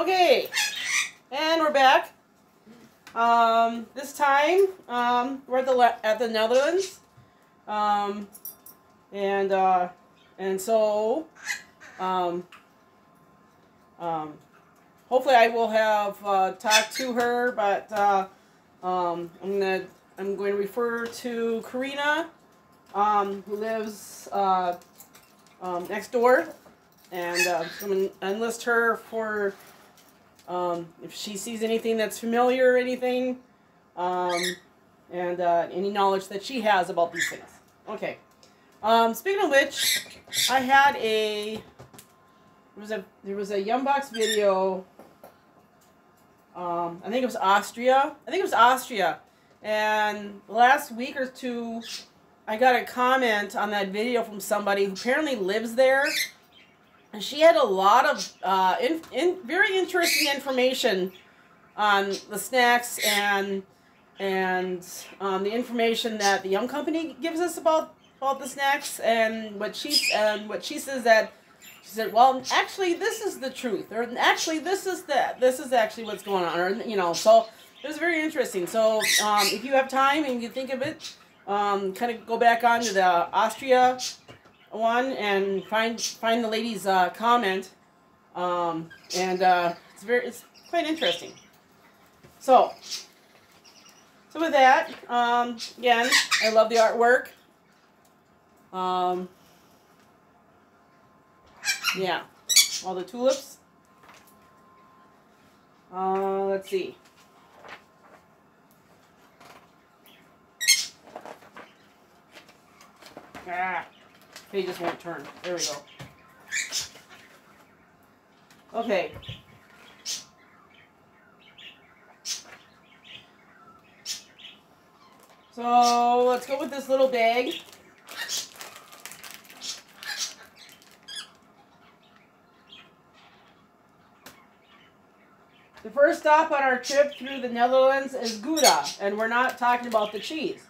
Okay, and we're back. This time, we're at the Netherlands, and so, hopefully I will have talked to her, but I'm going to refer to Karina, who lives next door, and I'm going to enlist her for if she sees anything that's familiar or anything, and any knowledge that she has about these things. Okay. Speaking of which, I had there was a Yumbox video. I think it was Austria. And last week or two, I got a comment on that video from somebody who apparently lives there. And she had a lot of very interesting information on the snacks and the information that the Yum Company gives us about the snacks, and what she says that she said, well, actually this is the truth, or actually this is actually what's going on, or so it was very interesting. So if you have time and you think of it, kind of go back onto the Austria one and find the lady's comment, and it's quite interesting. So with that, again, I love the artwork. Yeah, all the tulips. Let's see. They just won't turn. There we go. Okay. So let's go with this little bag. The first stop on our trip through the Netherlands is Gouda, and we're not talking about the cheese.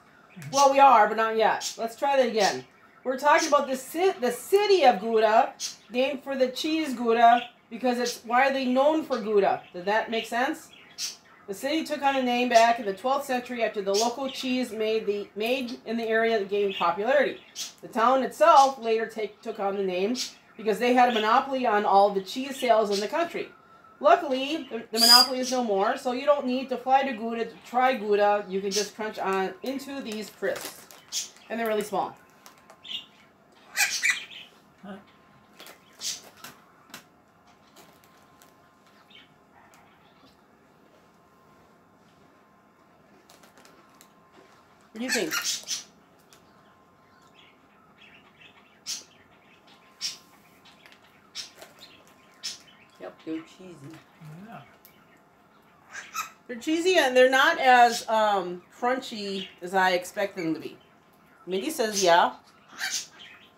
Well, we are, but not yet. Let's try that again. We're talking about the city of Gouda, named for the cheese Gouda, because it's widely known for Gouda. Did that make sense? The city took on a name back in the 12th century after the local cheese made in the area gained popularity. The town itself later took on the name because they had a monopoly on all the cheese sales in the country. Luckily, the monopoly is no more, so you don't need to fly to Gouda to try Gouda. You can just crunch on into these crisps. And they're really small. Huh? What do you think? Yep, they're cheesy. Yeah. They're cheesy, and they're not as crunchy as I expect them to be. Mindy says yeah.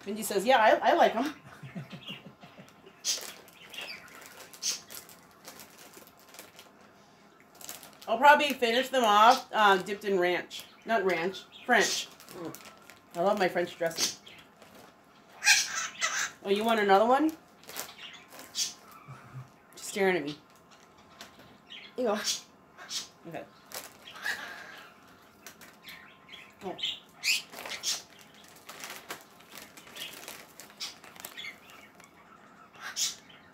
Mindy says, yeah, I like them. I'll probably finish them off dipped in ranch. Not ranch, French. I love my French dressing. Oh, you want another one? Just staring at me. Here you go. Okay. Oh.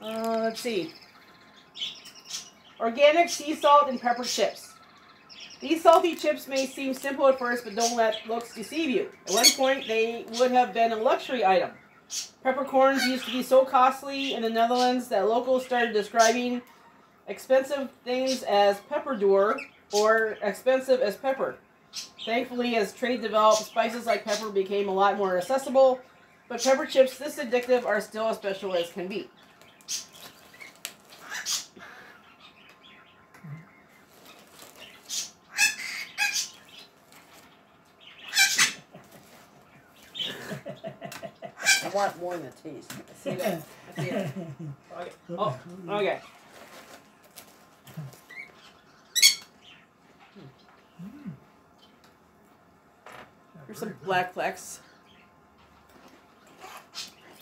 Let's see. Organic sea salt and pepper chips. These salty chips may seem simple at first, but don't let looks deceive you. At one point, they would have been a luxury item. Peppercorns used to be so costly in the Netherlands that locals started describing expensive things as pepperdoor, or expensive as pepper. Thankfully, as trade developed, spices like pepper became a lot more accessible, but pepper chips this addictive are still as special as can be. I want more in the taste. I see that. I see it. Okay. Oh, okay. Here's some black flecks.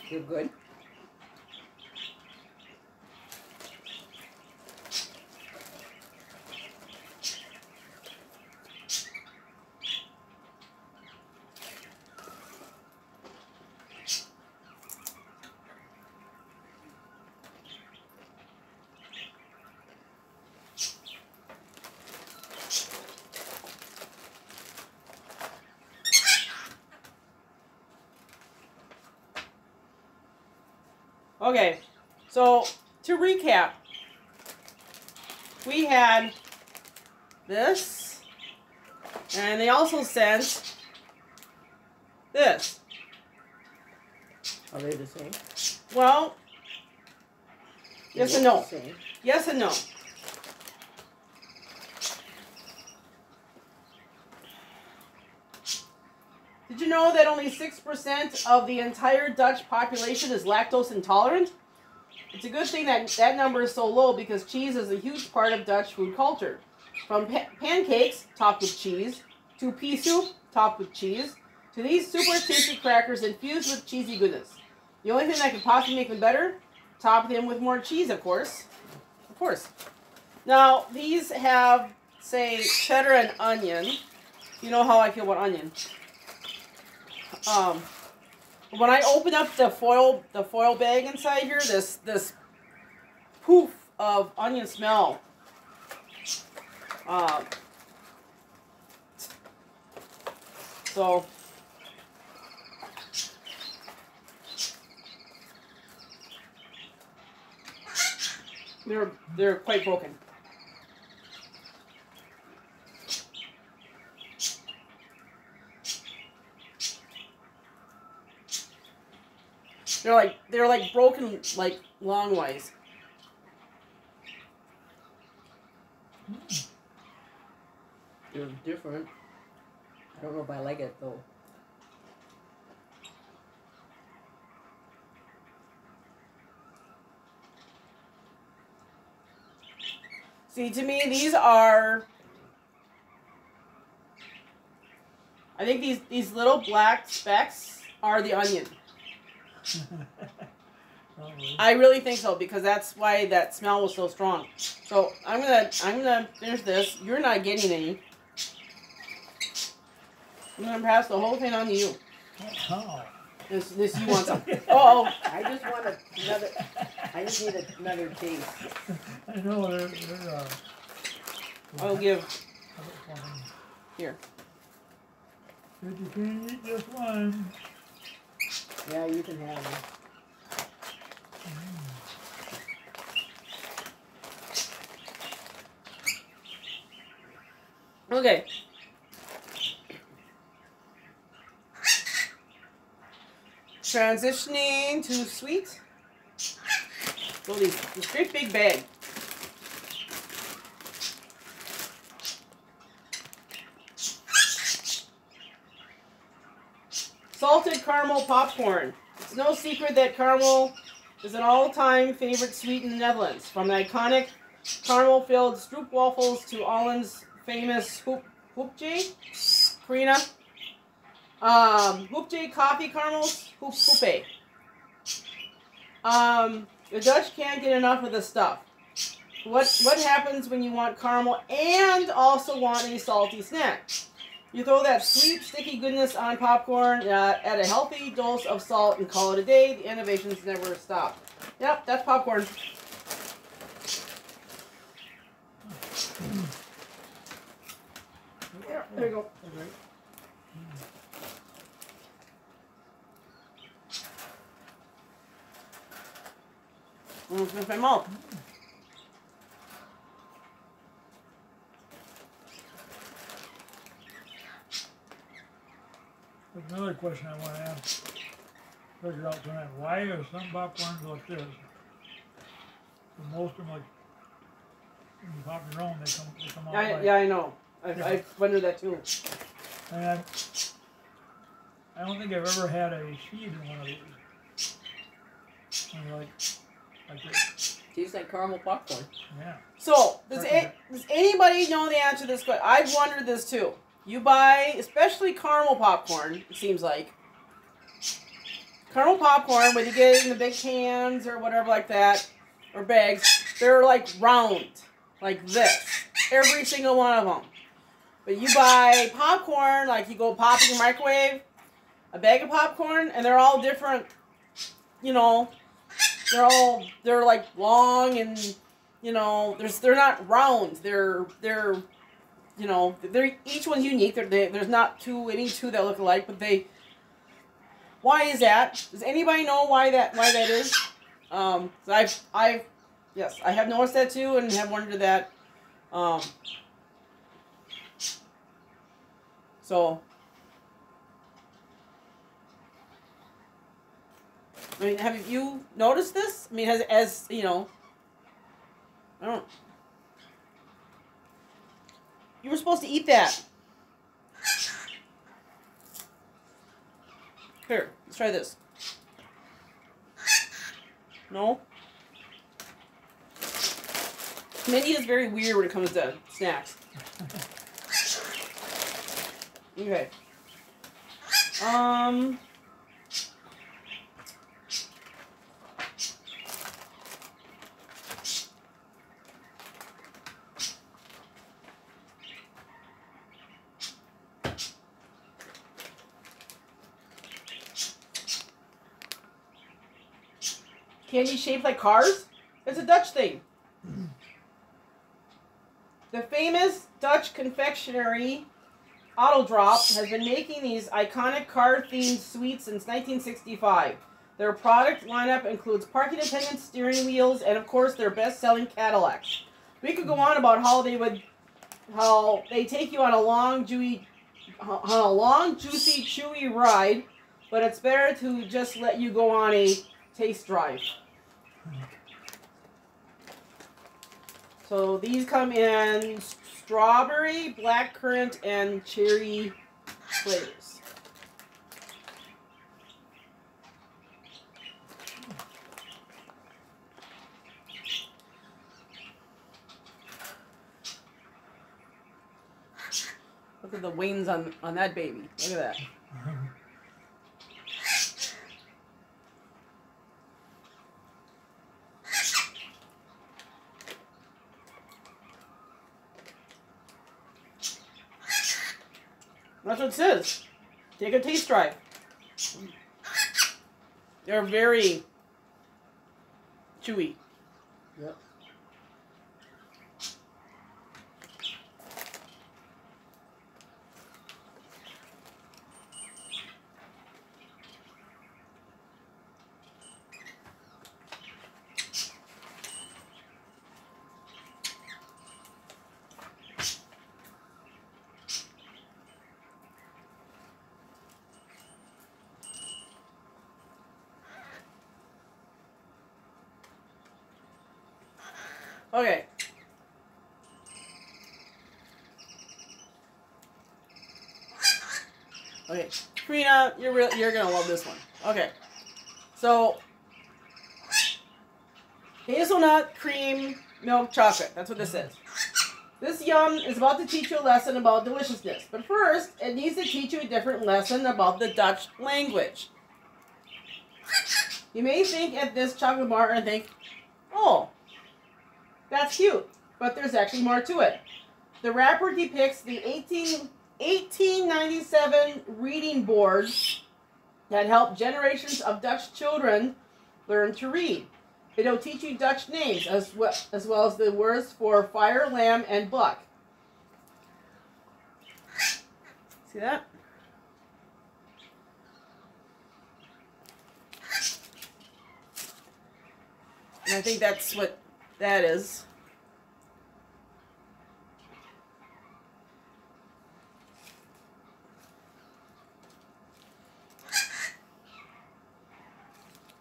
You're good. Okay, so to recap, we had this, and they also sent this. Are they the same? Well, yes and no. Same. Yes and no. Did you know that only 6% of the entire Dutch population is lactose intolerant? It's a good thing that that number is so low because cheese is a huge part of Dutch food culture. From pancakes topped with cheese, to pea soup topped with cheese, to these super tasty crackers infused with cheesy goodness. The only thing that could possibly make them better, top them with more cheese, of course. Of course. Now, these have, say, cheddar and onion. You know how I feel about onion. When I open up the foil bag inside here, this poof of onion smell. So they're quite broken. They're like broken like long ways. They're different. I don't know if I like it though. See, to me, these are. I think these little black specks are the onion. I really think so because that's why that smell was so strong. So I'm gonna finish this. You're not getting any. I'm gonna pass the whole thing on to you. Oh. This you want some? Oh, I just want another. I just need another taste. I know they're I'll give here. But you can't eat just one. Yeah, you can have them. Okay. Transitioning to sweet. So this great big bag. Salted caramel popcorn. It's no secret that caramel is an all-time favorite sweet in the Netherlands. From the iconic caramel-filled stroopwafels to Holland's famous hoepje, Karina. Hoepje coffee caramels, hoepje. The Dutch can't get enough of this stuff. What happens when you want caramel and also want a salty snack? You throw that sweet, sticky goodness on popcorn, add a healthy dose of salt, and call it a day. The innovations never stop. Yep, that's popcorn. There you go. I'm going to finish my mouth. There's another question I want to ask. Figure out tonight. Why are some popcorns like this? And most of them, like, when you pop your own, they come out like... Yeah, I know. I wondered that too. And I don't think I've ever had a seed in one of these. And like this. Tastes like caramel popcorn. Yeah. So, does anybody know the answer to this question? I've wondered this too. You buy, especially caramel popcorn, it seems like. Caramel popcorn, when you get it in the big cans or whatever like that, or bags, they're like round, like this. Every single one of them. But you buy popcorn, like you go pop in your microwave, a bag of popcorn, and they're all different, you know, they're like long and, you know, they're not round. They're you know, they're each one's unique. There's not any two that look alike, but they. Why is that? Does anybody know why that is? So yes, I have noticed that too, and have wondered that. So, I mean, have you noticed this? I mean, as you know, I don't. You were supposed to eat that. Here, let's try this. No? Mindy is very weird when it comes to snacks. Okay. Candy shaped like cars? It's a Dutch thing. The famous Dutch confectionery Autodrop has been making these iconic car-themed sweets since 1965. Their product lineup includes parking attendants, steering wheels, and of course their best-selling Cadillacs. We could go on about how they take you on a long, juicy, chewy ride, but it's better to just let you go on a taste drive. So these come in strawberry, blackcurrant, and cherry flavors. Look at the wings on that baby. Look at that. That's what it says. Take a taste drive. They're very chewy. Yep. Okay. Okay, Karina, you're gonna love this one. Okay, so hazelnut cream milk chocolate. That's what this is. This yum is about to teach you a lesson about deliciousness, but first it needs to teach you a different lesson about the Dutch language. You may think at this chocolate bar and think, oh, that's cute, but there's actually more to it. The wrapper depicts the 1897 reading boards that helped generations of Dutch children learn to read. It'll teach you Dutch names as well as the words for fire, lamb, and buck. See that? And I think that's what that is.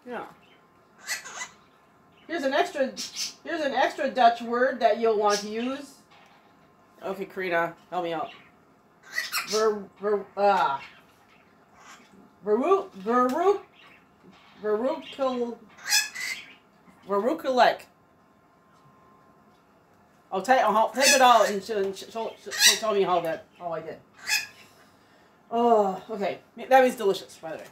Yeah. Here's an extra Dutch word that you'll want to use. Okay, Karina, help me out. Verrukelek. I'll type it out and she'll tell me how I did. Oh, okay. That means delicious, by the way.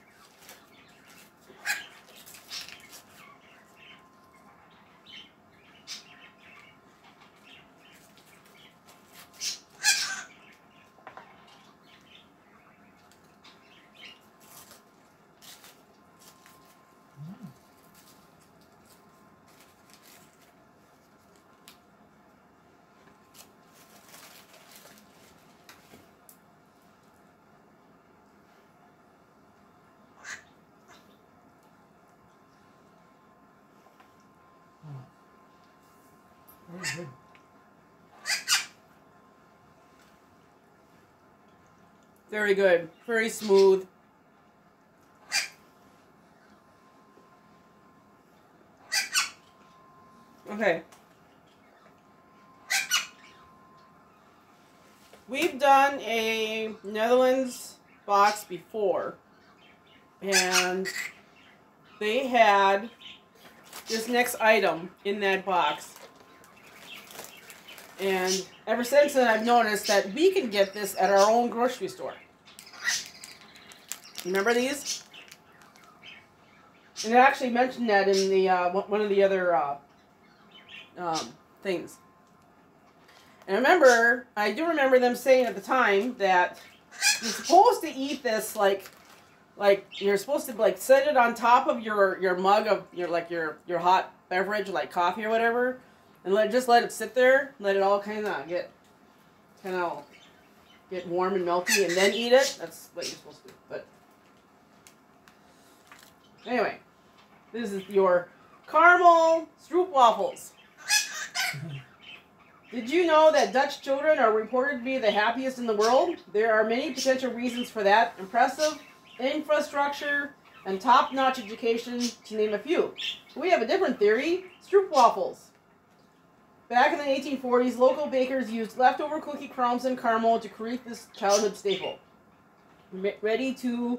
Very good. Very smooth. Okay. We've done a Netherlands box before, and they had this next item in that box. And ever since then, I've noticed that we can get this at our own grocery store. Remember these? And I actually mentioned that in the one of the other things. And I do remember them saying at the time that you're supposed to eat this like you're supposed to like set it on top of your mug of your hot beverage like coffee or whatever, and just let it sit there, let it all kind of get warm and melty, and then eat it. That's what you're supposed to do. But anyway, this is your caramel stroopwafels. Did you know that Dutch children are reported to be the happiest in the world? There are many potential reasons for that. Impressive infrastructure and top-notch education, to name a few. We have a different theory. Stroopwafels. Back in the 1840s, local bakers used leftover cookie crumbs and caramel to create this childhood staple. Ready to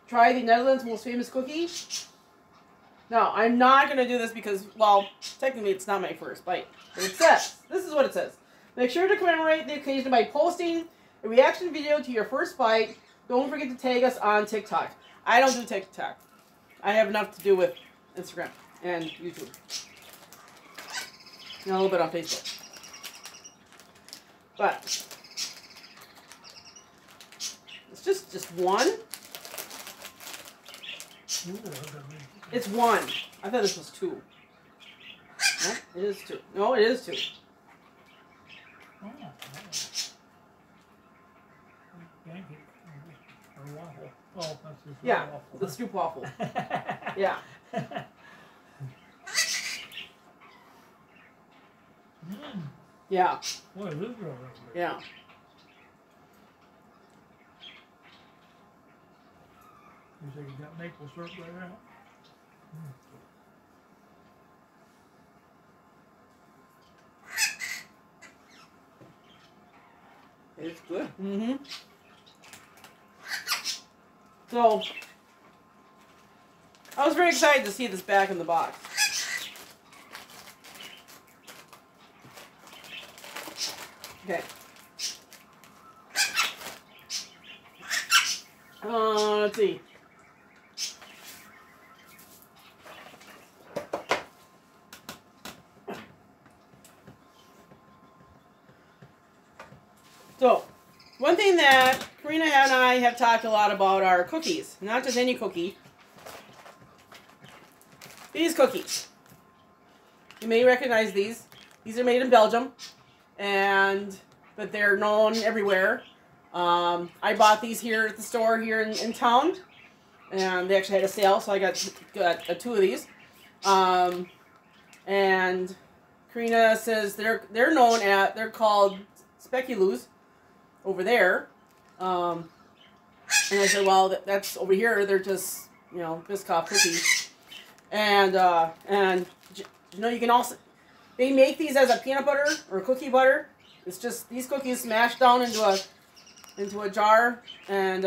try the Netherlands' most famous cookie? No, I'm not going to do this because, well, technically it's not my first bite. But it says, this is what it says. Make sure to commemorate the occasion by posting a reaction video to your first bite. Don't forget to tag us on TikTok. I don't do TikTok. I have enough to do with Instagram and YouTube. And a little bit on Facebook. But it's just one. It's one. I thought this was two. No, it is two. No, it is two. Oh, pancake or waffle. Oh, that's the Yeah, waffle. the scoop waffle. Yeah. Yeah. Boy, this is really good. Yeah. You say you got maple syrup right now? It's good. Mm-hmm. So, I was very excited to see this back in the box. Okay. Let's see. So, one thing that Karina and I have talked a lot about are cookies. Not just any cookie. These cookies. You may recognize these. These are made in Belgium. But they're known everywhere. I bought these here at the store here in town. And they actually had a sale, so I got two of these. And Karina says they're called speculoos over there. And I said, well, that's over here. They're just, Biscoff cookies. And you can also, they make these as a peanut butter or cookie butter. It's just these cookies smashed down into a jar, and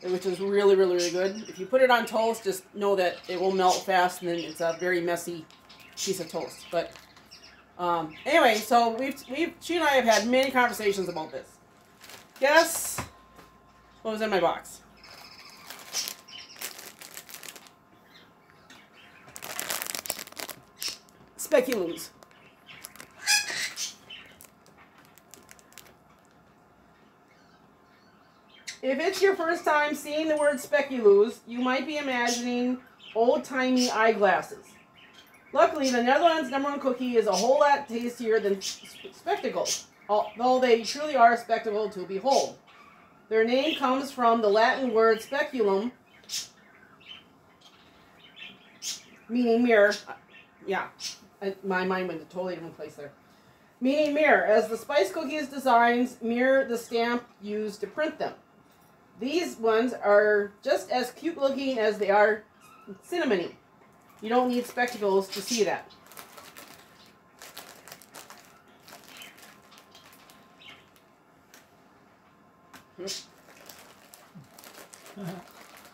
which is really, really, really good. If you put it on toast, just know that it will melt fast, and then it's a very messy piece of toast. But anyway, so she and I have had many conversations about this. Guess what was in my box? Speculoos. If it's your first time seeing the word speculoos, you might be imagining old-timey eyeglasses. Luckily, the Netherlands' #1 cookie is a whole lot tastier than spectacles, although they truly are a spectacle to behold. Their name comes from the Latin word speculum, meaning mirror. Yeah, my mind went to a totally different place there. Meaning mirror, as the Spice Cookies designs mirror the stamp used to print them. these ones are just as cute looking as they are cinnamony. You don't need spectacles to see that.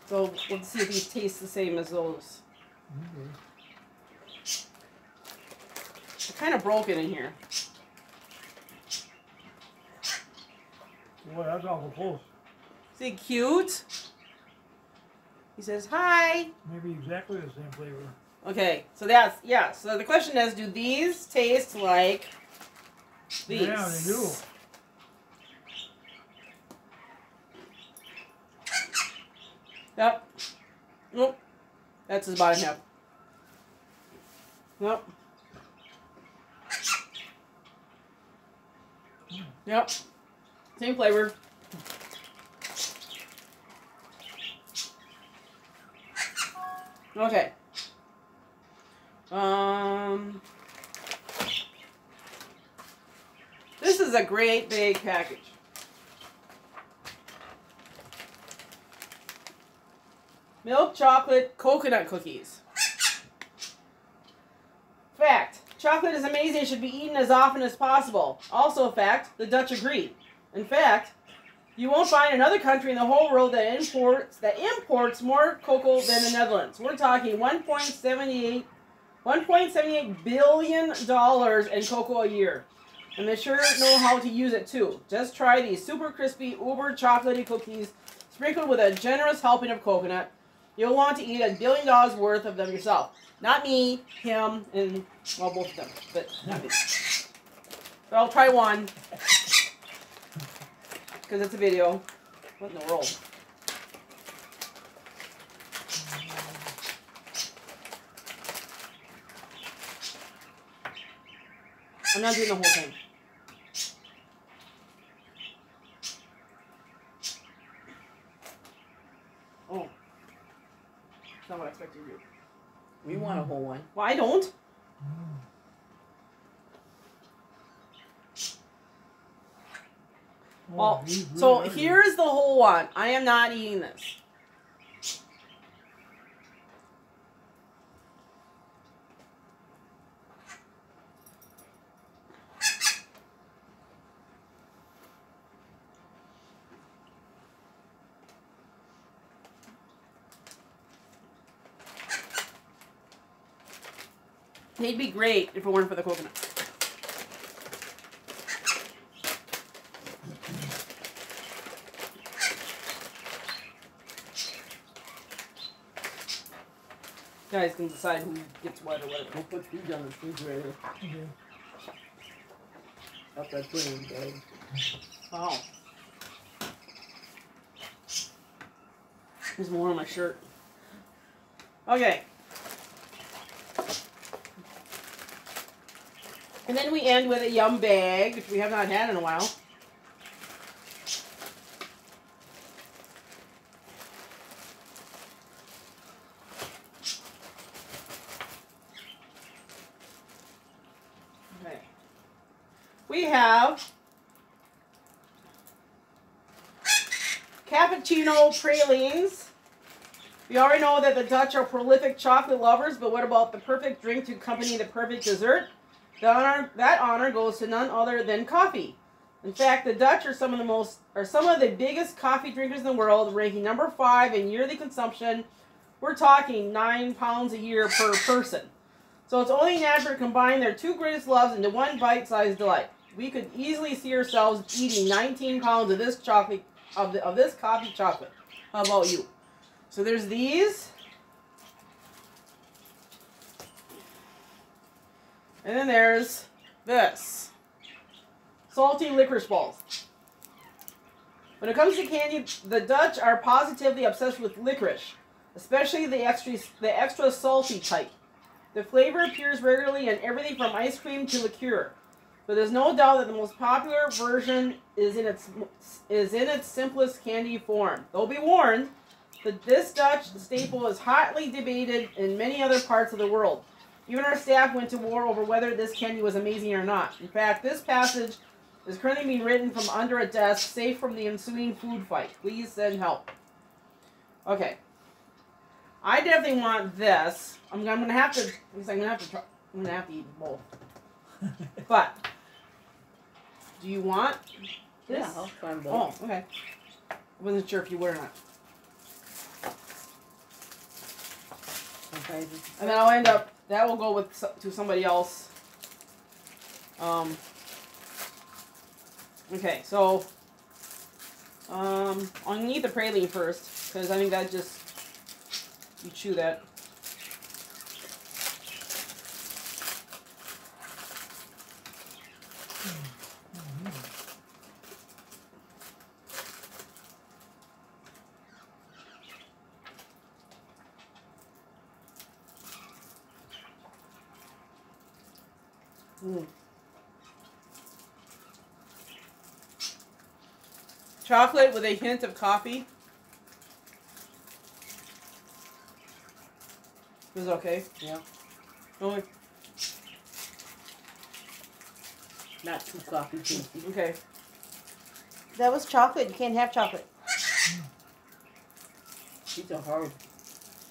So let's see if these taste the same as those. They're kind of broken in here. Boy, that's awful close. Is he cute? He says, hi. Maybe exactly the same flavor. Okay, so that's, yeah. So the question is, do these taste like these? Yeah, they do. Yep. Nope. That's his bottom half. Nope. Yep. Same flavor. Okay. This is a great big package. Milk chocolate coconut cookies. Fact. Chocolate is amazing and should be eaten as often as possible. Also a fact, the Dutch agree. In fact, you won't find another country in the whole world that imports more cocoa than the Netherlands. We're talking $1.78 billion in cocoa a year. And they sure know how to use it too. Just try these super crispy, uber chocolatey cookies sprinkled with a generous helping of coconut. You'll want to eat $1 billion worth of them yourself. Not me, him, and, well, both of them, but not me. But I'll try one. Because it's a video. What in the world? I'm not doing the whole thing. Oh. That's not what I expected you to do. We want a whole one. Well, I don't. Well, so here's the whole one. I am not eating this. They'd be great if it weren't for the coconut. You guys can decide who gets what or whatever. We'll put these on the refrigerator. Okay. After I put it in bed. Wow. There's more on my shirt. Okay. And then we end with a yum bag, which we have not had in a while. Okay. We have cappuccino pralines. We already know that the Dutch are prolific chocolate lovers, but what about the perfect drink to accompany the perfect dessert? That honor goes to none other than coffee. In fact, the Dutch are some of the biggest coffee drinkers in the world, ranking number 5 in yearly consumption. We're talking 9 pounds a year per person. So it's only natural to combine their 2 greatest loves into one bite-sized delight. We could easily see ourselves eating 19 pounds of this chocolate, of this coffee chocolate. How about you? So there's these. And then there's this. Salty licorice balls. When it comes to candy, the Dutch are positively obsessed with licorice, especially the extra salty type. The flavor appears regularly in everything from ice cream to liqueur. But there's no doubt that the most popular version is in its simplest candy form. Though be warned that this Dutch staple is hotly debated in many other parts of the world. Even our staff went to war over whether this candy was amazing or not. In fact, this passage is currently being written from under a desk, safe from the ensuing food fight. Please send help. Okay. I definitely want this. I'm gonna have to. I'm gonna have to try. I'm gonna have to eat both. But do you want this? Yeah, I'll try them Oh, both. okay. I wasn't sure if you would or not. Okay. And then I'll end up. That will go with to somebody else. Okay, so I'm gonna eat the praline first because I think that just you chew that. Mm. Chocolate with a hint of coffee. Is okay. Yeah. Okay. Not too coffee tasty. Okay. That was chocolate. You can't have chocolate. These are hard.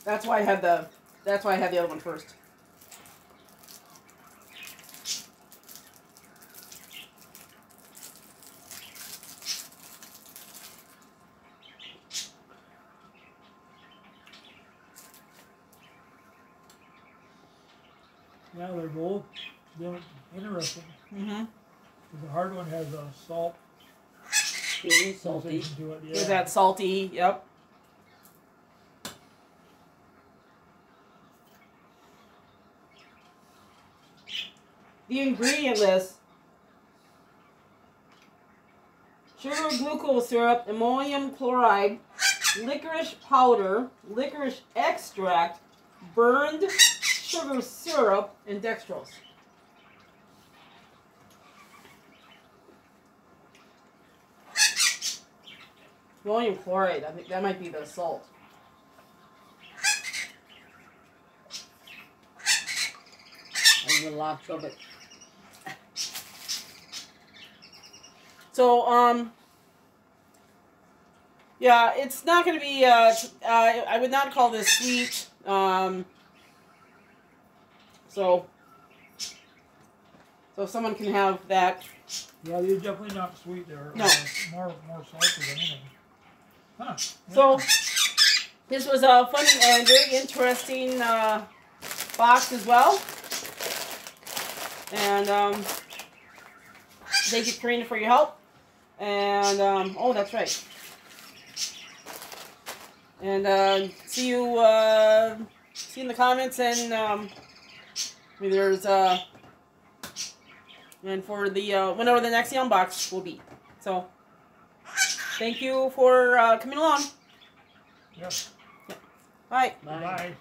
That's why I had the. That's why I had the other one first. Yeah, they're both interesting. Mm-hmm. The hard one has a salt Really salty. sensation to it. Yeah. With that salty. Yep. The ingredient list. Sugar glucose syrup, ammonium chloride, licorice powder, licorice extract, burned sugar syrup, and dextrose. Ammonium chloride, I think that might be the salt. And the lots of it. So, yeah, it's not going to be, I would not call this sweet, so if someone can have that. Yeah, they're definitely not sweet. They're No. more salty than anything. Huh. So, this was a fun and very interesting box as well. And thank you, Karina, for your help. And, oh, that's right. And see you in the comments, and maybe there's and for the whenever the next unbox will be. So, thank you for coming along. Yes. Bye. Bye. Bye.